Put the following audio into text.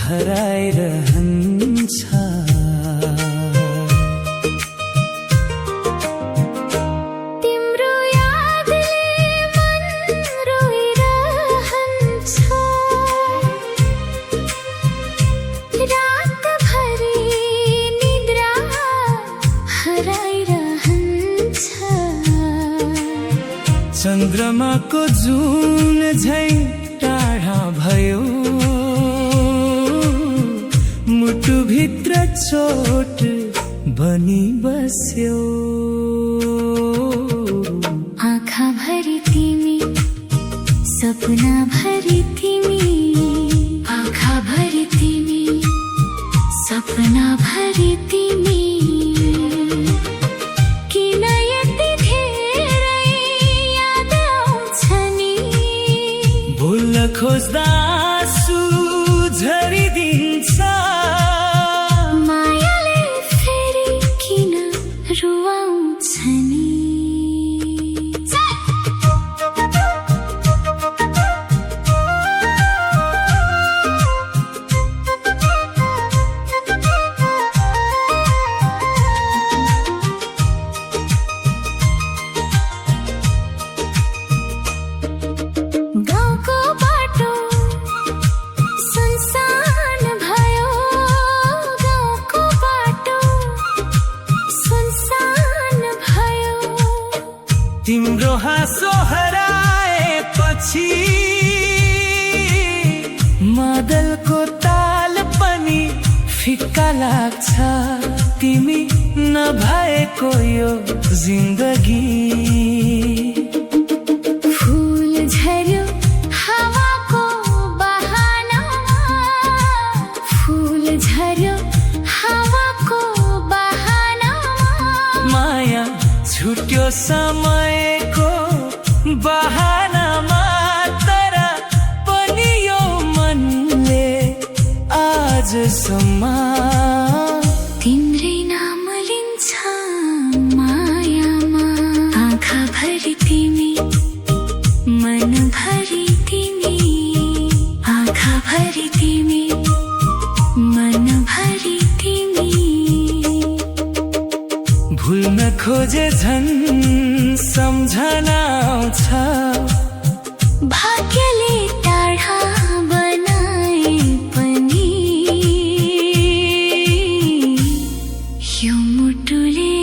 हराइरहन्छ। तिम्रो यादले मन रोइरहन्छ। रातभरि निद्रा हराइरहन्छ। चन्द्रमाको जुन झै टाढा भयो, मुटुभित्र चोट बनी बस्यो। आँखाभरि तिमी, सपनाभरि तिमी, आँखाभरि तिमी, सपनाभरि तिमी। किन यति धेरै याद आउँछ नि? भुल्न खोज्दा आँसु झरिदिन्छ। मायाले फेरि किन रुवाउँछ नि? गाउँको बाटो सुनसान भयो। गाउँको बाटो सुनसान भयो। तिम्रो हाँसो हराएपछि मादलको ताल पनि फिक्का लाग्छ। तिमी नभएको यो जिन्दगी। फूल झर्यो हावाको बहानामा। फूल झर्यो हावाको बहानामा। माया छुट्यो समयको बहानामा। तर पनि यो मनले आजसम्म तिम्रै नाम लिन्छ मायामा। आँखाभरि तिमी, मनभरि तिमी, आँखाभरि तिमी, मनभरि तिमी। भुल्न खोजे झन् सम्झना आउँछ। भाग्यले टाढा बनाए पनि यो मुटुले